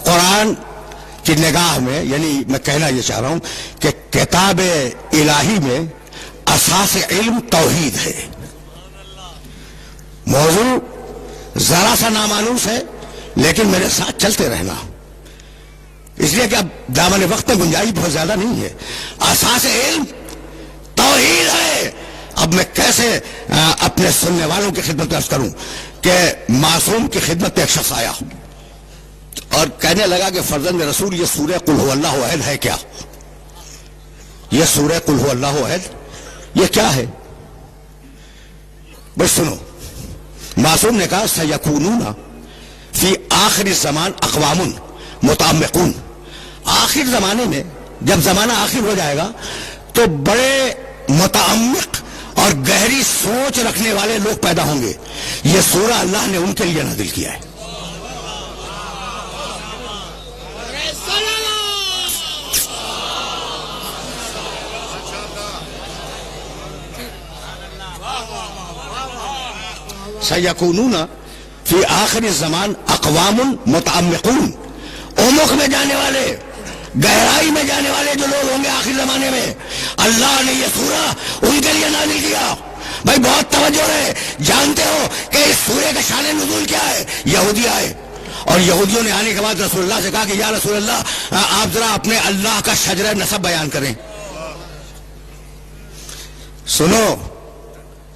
قرآن کی نگاہ میں، یعنی میں کہنا یہ چاہ رہا ہوں کہ کتاب الہی میں اساس علم توحید ہے. موضوع ذرا سا نامانوس ہے لیکن میرے ساتھ چلتے رہنا، اس لیے کہ اب دامن وقت میں گنجائش بہت زیادہ نہیں ہے. اساس علم توحید ہے. اب میں کیسے اپنے سننے والوں کی خدمت عرض کروں کہ معصوم کی خدمت میں ایک شخص آیا اور کہنے لگا کہ فرزند رسول یہ سورہ قل هو اللہ احد ہے کیا؟ یہ سورہ قل هو اللہ احد یہ کیا ہے؟ بس سنو، معصوم نے کہا سیکونون فی آخر الزمان اقوام متعمقون. آخر زمانے میں جب زمانہ آخر ہو جائے گا تو بڑے متعمق اور گہری سوچ رکھنے والے لوگ پیدا ہوں گے. یہ سورہ اللہ نے ان کے لیے نازل کیا ہے. سیکونون فی آخر الزمان اقوام متعمقون، عمق میں جانے والے، گہرائی میں جانے والے جو لوگ ہوں گے آخر زمانے میں، اللہ نے یہ سورہ ان کے لیے نازل کیا. بھائی بہت توجہ ہے. جانتے ہو کہ اس سورہ کا شان نزول کیا ہے؟ یہودی آئے اور یہودیوں نے آنے کے بعد رسول اللہ سے کہا کہ یا رسول اللہ آپ ذرا اپنے اللہ کا شجرہ نسب بیان کریں. سنو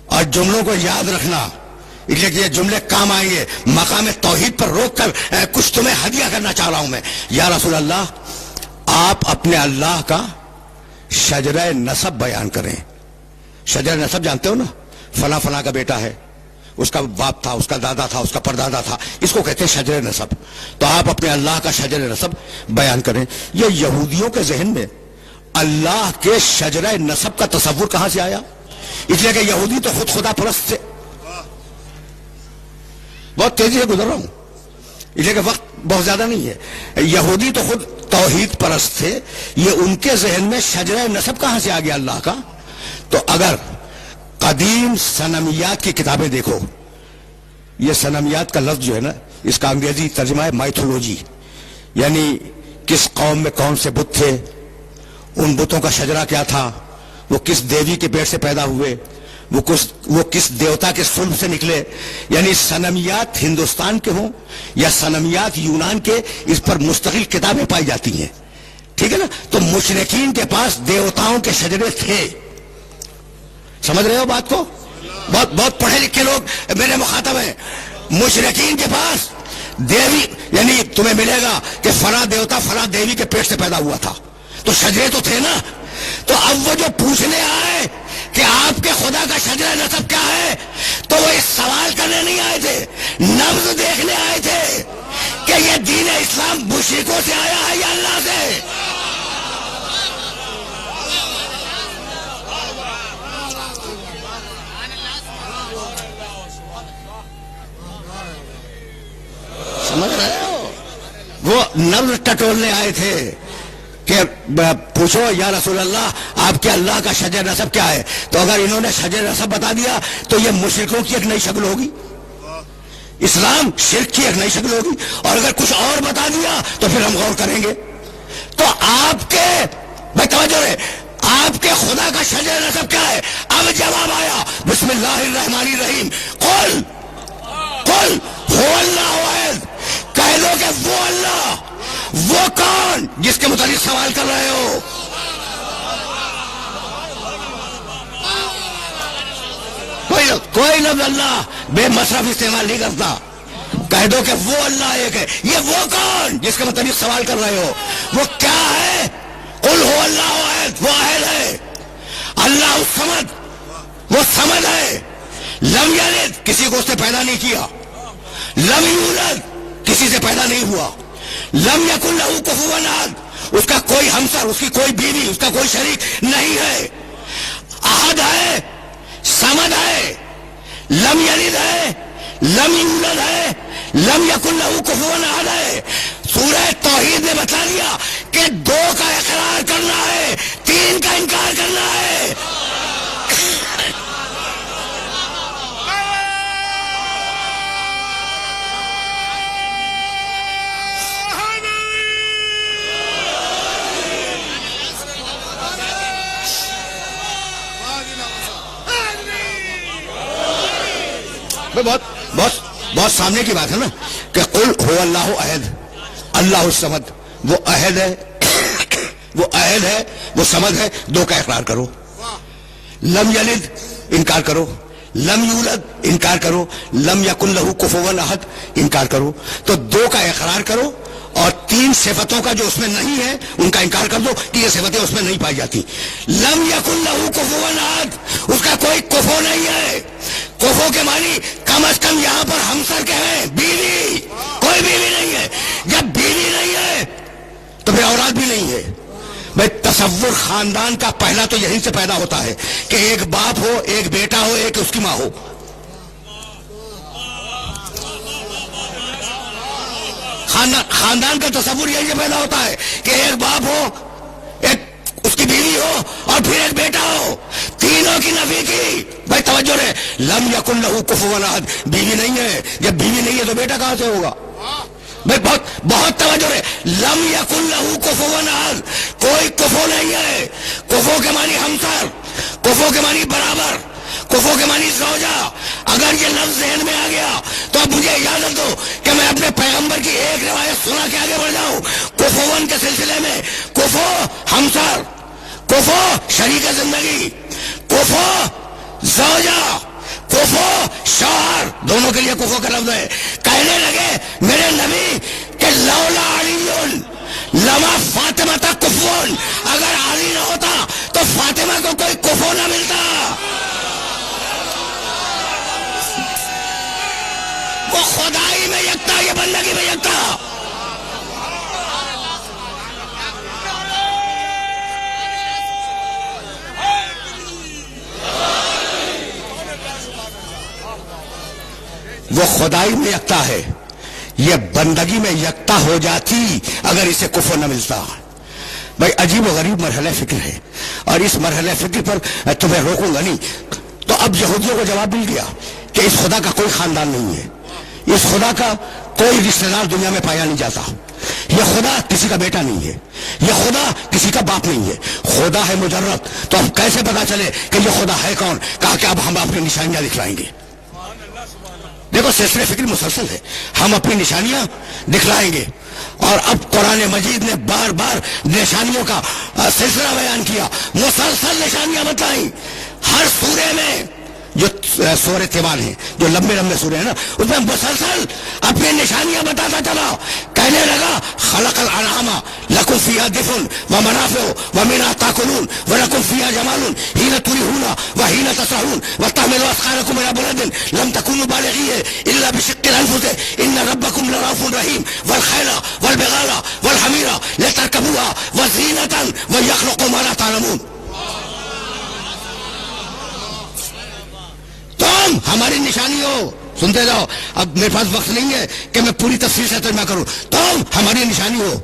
اور جملوں کو یاد رکھنا، اس لیے کہ یہ جملے کام آئیں گے. مقام توحید پر روک کر کچھ تمہیں ہدیہ کرنا چاہ رہا ہوں میں. یا رسول اللہ آپ اپنے اللہ کا شجرہ نسب بیان کریں. شجرہ نسب جانتے ہو نا؟ فلاں فلاں کا بیٹا ہے، اس کا باپ تھا، اس کا دادا تھا، اس کا پردادا تھا، اس کو کہتے ہیں شجرہ نسب. تو آپ اپنے اللہ کا شجرہ نسب بیان کریں. یہ یہودیوں کے ذہن میں اللہ کے شجرہ نسب کا تصور کہاں سے آیا؟ اس لیے کہ یہودی تو خود خدا پرست تھے. بہت تیزی سے گزر رہا ہوں اس لیے کہ وقت بہت زیادہ نہیں ہے. یہودی تو خود توحید پرست تھے. یہ ان کے ذہن میں شجرہ نسب کہاں سے آ گیا اللہ کا؟ تو اگر قدیم صنمیات کی کتابیں دیکھو، یہ صنمیات کا لفظ جو ہے نا، اس کا انگریزی ترجمہ ہے مائتھولوجی، یعنی کس قوم میں کون سے بت تھے، ان بتوں کا شجرہ کیا تھا، وہ کس دیوی کے پیٹ سے پیدا ہوئے، وہ کس دیوتا کے صلب سے نکلے. یعنی صنمیات ہندوستان کے ہوں یا صنمیات یونان کے، اس پر مستقل کتابیں پائی جاتی ہیں. ٹھیک ہے نا؟ تو مشرکین کے پاس دیوتاؤں کے شجرے تھے. سمجھ رہے ہو بات کو؟ بہت پڑھے لکھے لوگ میرے مخاطب ہیں. مشرکین کے پاس دیوی، یعنی تمہیں ملے گا کہ فلاں دیوتا فلاں دیوی کے پیٹ سے پیدا ہوا تھا، تو شجرے تو تھے نا. تو اب وہ جو پوچھنے آئے کہ آپ کے خدا کا شجرہ نسب کیا ہے، تو وہ اس سوال کرنے نہیں آئے تھے، نبض دیکھنے آئے تھے کہ یہ دین اسلام مشرکوں سے آیا ہے یا اللہ سے. سمجھ رہے ہو؟ وہ نبض ٹٹولنے آئے تھے کہ پوچھو یا رسول اللہ آپ کے اللہ کا شجر نسب کیا ہے. تو اگر انہوں نے شجر نسب بتا دیا تو یہ مشرکوں کی ایک نئی شکل ہوگی، اسلام شرک کی ایک نئی شکل ہوگی. اور اگر کچھ اور بتا دیا تو پھر ہم غور کریں گے. تو آپ کے، بھائی توجہ ہے، آپ کے خدا کا شجر نسب کیا ہے؟ اب جواب آیا بسم اللہ الرحمن الرحیم. قل هو اللہ احد. کہہ دو کہ وہ اللہ، وہ کون جس کے متعلق سوال کر رہے ہو؟ کوئی لفظ اللہ بے مصرف استعمال نہیں کرتا. کہہ دو کہ وہ اللہ ایک ہے. یہ وہ کون جس کے متعلق سوال کر رہے ہو وہ کیا ہے؟ قل هو اللہ احد. وہ احد ہے. اللہ الصمد، وہ صمد ہے. لم یلد، کسی کو اس نے پیدا نہیں کیا. لم یولد، کسی سے پیدا نہیں ہوا. لم یکن لہ کفوا احد، اس کا کوئی ہمسر، اس کی کوئی بیوی، اس کا کوئی شریک نہیں ہے. احد ہے، صمد ہے، لم یلد ہے، لم یولد ہے، لم یکن لہ کفوا احد ہے. سورہ توحید نے بتا دیا کہ دو کا اقرار کرنا ہے، تین کا انکار کرنا ہے. بہت بہت بہت سامنے کی بات ہے نا کہ قل هو اللہ احد اللہ الصمد. وہ احد ہے وہ احد ہے وہ صمد ہے. دو کا اقرار کرو. لم یلد انکار کرو. لم یولد انکار کرو. لم یکن لہ کفوا احد انکار کرو. تو دو کا اقرار کرو اور تین صفتوں کا جو اس میں نہیں ہے ان کا انکار کر دو کہ یہ صفتیں اس میں نہیں پائی جاتی. لم یکن لہ کفوا احد, اس کا کوئی کفو نہیں ہے. کفو کے معنی کم از کم یہاں پر ہمسر کے ہیں, بیوی. کوئی بیوی نہیں ہے. جب بیوی نہیں ہے تو پھر اولاد بھی نہیں ہے. بھائی تصور خاندان کا پہلا تو یہیں سے پیدا ہوتا ہے کہ ایک باپ ہو, ایک بیٹا ہو, ایک اس کی ماں ہو. خاندان کا تصور یہیں سے پیدا ہوتا ہے کہ ایک باپ ہو, ایک اس کی بیوی ہو اور پھر ایک بیٹا ہو. تینوں کی نفی کی. بھائی توجہ رہے, لم یکن لہ کفوا احد, بیوی نہیں ہے. جب بیوی نہیں ہے تو بیٹا کہاں سے ہوگا؟ بھائی بہت بہت توجہ رہے. لم یکن لہ کفوا احد, کوئی کفو نہیں ہے. کفو کے معنی ہمسر, کفو کے معنی برابر, کفو کے معنی زوجہ. اگر یہ لفظ ذہن میں آ گیا تو اب مجھے اجازت دو کہ میں اپنے پیغمبر کی ایک روایت سنا کے آگے بڑھ جاؤں. کفوون کے سلسلے میں کفو ہمسر, کفو شریک زندگی, کفو زوجہ, کفو شوہر, دونوں کے لیے کفو کا لفظ ہے. کہنے لگے میرے نبی کہ لولا علی لما فاطمہ تا کفون, اگر علی نہ ہوتا تو فاطمہ کو کوئی کفو نہ ملتا. وہ خدائی میں یکتا, یہ بندگی میں یکتا. وہ خدائی میں یکتا ہے, یہ بندگی میں یکتا ہو جاتی اگر اسے کفر نہ ملتا. بھائی عجیب و غریب مرحلہ فکر ہے, اور اس مرحلہ فکر پر تمہیں روکوں گا نہیں. تو اب یہودیوں کو جواب مل گیا کہ اس خدا کا کوئی خاندان نہیں ہے, اس خدا کا کوئی رشتہ دار دنیا میں پایا نہیں جاتا. یہ خدا کسی کا بیٹا نہیں ہے, یہ خدا کسی کا باپ نہیں ہے, خدا ہے مجرد. تو اب کیسے پتا چلے کہ یہ خدا ہے کون؟ کہا کہ اب ہم اپنی نشانیاں دکھلائیں گے. دیکھو سلسلہ فکر مسلسل ہے, ہم اپنی نشانیاں دکھلائیں گے. اور اب قرآن مجید نے بار بار نشانیوں کا سلسلہ بیان کیا, مسلسل نشانیاں بتائیں. ہر سورے میں جو سورہ تیوان ہیں, جو لمبے لمبے سورے ہیں نا, اس میں مسلسل اپنی نشانیاں بتاتا چلا. کہنے لگا خلق الانعام لکم فیہا دفء ومنافع ومنھا تاکلون ولکم فیہا جمال حین تریحون وحین تسرحون وتحملوا اثقالکم الی بلد لم تکونوا بالغیہ الا بشق الانفس ان ربکم لرؤوف رحیم والخیل والبغال والحمیر لترکبوها وزینة ویخلق ما لا تعلمون. تم ہماری نشانی ہو. سنتے جاؤ, اب میرے پاس وقت نہیں ہے کہ میں پوری تفصیل سے ترجمہ کروں. تم ہماری نشانی ہو,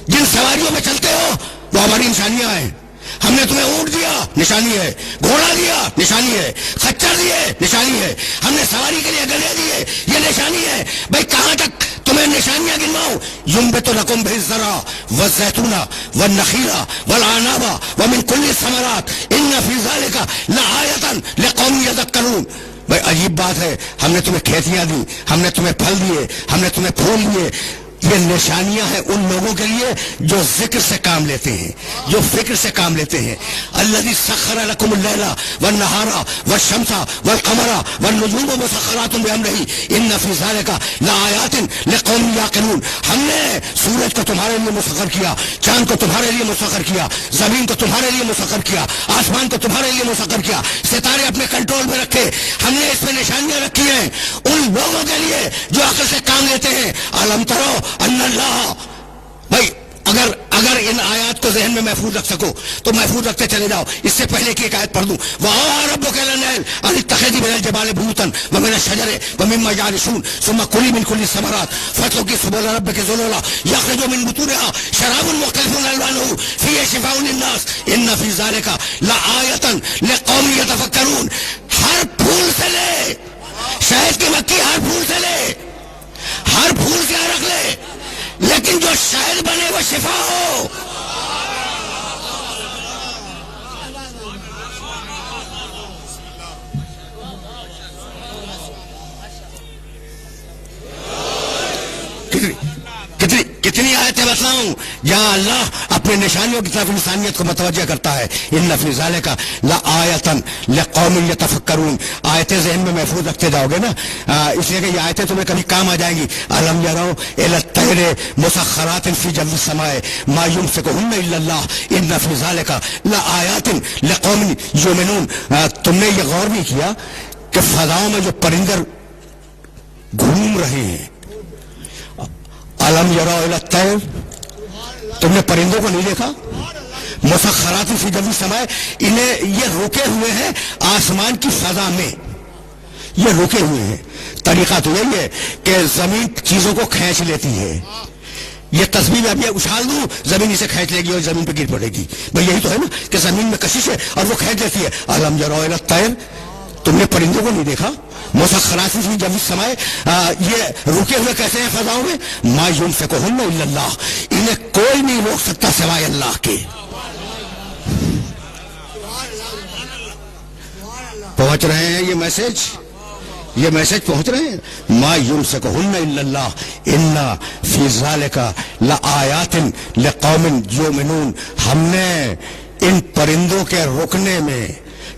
جن سواریوں میں چلتے ہو وہ ہماری نشانیاں ہیں. ہم نے تمہیں اونٹ دیا, نشانی ہے. گھوڑا دیا, نشانی ہے. خچر دیے, نشانی ہے. ہم نے سواری کے لیے گلے دیے, یہ نشانی ہے. بھائی کہاں تک تمہیں نشانیاں گنواؤں؟ ينبت لكم به الزرع والزيتون والنخيل والعناب ومن كل الثمرات ان في ذلك لآية لقوم يذكرون. بھائی عجیب بات ہے, ہم نے تمہیں کھیتیاں دی, ہم نے تمہیں پھل دیے, ہم نے تمہیں پھول دیے. یہ نشانیاں ہیں ان لوگوں کے لیے جو ذکر سے کام لیتے ہیں, جو فکر سے کام لیتے ہیں. الذی سخر لکم اللیل والنہار والشمس والقمر والنجوم مسخرات بامرہ ان فی ذلک لآیات لقوم یعقلون. ہم نے سورج کو تمہارے لیے مسخر کیا, چاند کو تمہارے لیے مسخر کیا, زمین کو تمہارے لیے مسخر کیا, آسمان کو تمہارے لیے مسخر کیا, ستارے اپنے کنٹرول میں رکھے. ہم نے اس میں نشانیاں رکھی ہیں ان لوگوں کے لیے جو عقل سے کام لیتے ہیں. علم ترو ان اللہ. بھائی اگر ان آیات کو ذہن میں محفوظ رکھ سکو تو محفوظ رکھتے چلے جاؤ. اس سے پہلے کی ایک آیت پڑھ دوں, وَأَوْحَىٰ رَبُّكَ إِلَى النَّحْلِ أَنِ اتَّخِذِي مِنَ الْجِبَالِ بُيُوتًا وَمِنَ الشَّجَرِ وَمِمَّا يَعْرِشُونَ ثُمَّ كُلِي مِنْ كُلِّ الثَّمَرَاتِ فَاسْلُكِي سُبُلَ رَبِّكِ ذُلُلًا يَخْرُجُ مِنْ بُطُونِهَا شَرَابٌ مُخْتَلِفٌ أَلْوَانُهُ فِيهِ شِفَاءٌ لِلنَّاسِ إِنَّ فِي ذَلِكَ لَآيَةً لِقَوْمٍ يَتَفَكَّرُونَ. ہر پھول سے لے, شہد کی مکھی ہر پھول سے لے, ہر پھول سے رکھ لے, لیکن جو شہد بنے وہ شفا ہو. آیتیں بتلاؤں جہاں اللہ اپنے نشانیوں کی طرف انسانیت کو متوجہ کرتا ہے. ان فی ذالک لآیۃ لقوم یتفکرون. آیتیں ذہن میں محفوظ رکھتے جاؤ گے نا, اس لیے کہ یہ آیتیں تمہیں کبھی کام آ جائیں گی. الم یروا الی الطیر مسخرات فی جو السماء ما یمسکہن الا اللہ ان فی ذالک لآیات لقوم یؤمنون. تم نے یہ غور نہیں کیا کہ فضاؤں میں جو پرندے گھوم رہے ہیں, الم یروا الی الطیر, تم نے پرندوں کو نہیں دیکھا؟ مسخرات فی جو السماء, انہیں یہ رکے ہوئے ہیں آسمان کی فضا میں, یہ رکے ہوئے ہیں. طریقہ تو یہی ہے کہ زمین چیزوں کو کھینچ لیتی ہے. یہ تصویر میں اب یہ اچھال دوں, زمین اسے کھینچ لے گی اور زمین پہ گر پڑے گی. بھائی یہی تو ہے نا کہ زمین میں کشش ہے اور وہ کھینچ لیتی ہے. الم یروا الی الطیر, تم نے پرندوں کو نہیں دیکھا؟ مسخرات فی جو السماء, یہ رکے ہوئے کیسے ہیں فضاؤں میں؟ ما یمسکہن الا اللہ, انہیں کوئی نہیں روک سکتا سوائے اللہ کے. پہنچ رہے ہیں یہ میسج پہنچ رہے ہیں. ما یمسکہن الا اللہ ان فی ذالک لآیات لقوم یؤمنون. ہم نے ان پرندوں کے رکنے میں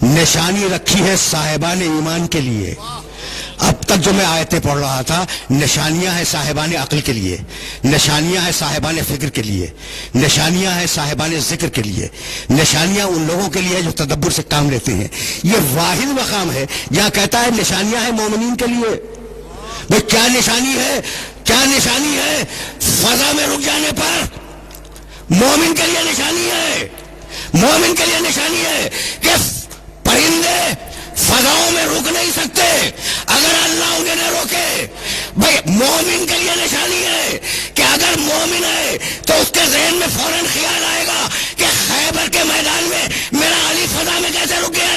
نشانی رکھی ہے صاحبان ایمان کے لیے. اب تک جو میں آیتیں پڑھ رہا تھا, نشانیاں ہیں صاحبان عقل کے لیے, نشانیاں ہیں صاحبان فکر کے لیے, نشانیاں ہیں صاحبان ذکر کے لیے, نشانیاں ان لوگوں کے لیے جو تدبر سے کام لیتے ہیں. یہ واحد مقام ہے جہاں کہتا ہے نشانیاں ہیں مومنین کے لیے. بھئی کیا نشانی ہے؟ کیا نشانی ہے؟ فضا میں رک جانے پر مومن کے لیے نشانی ہے. مومن کے لیے نشانی ہے کہ پرندے فضاؤں میں رک نہیں سکتے اگر اللہ انہیں نہ روکے. بھائی مومن کے لیے نشانی ہے کہ اگر مومن ہے تو اس کے ذہن میں فوراً خیال آئے گا کہ خیبر کے میدان میں میرا علی فضا میں کیسے رک گیا.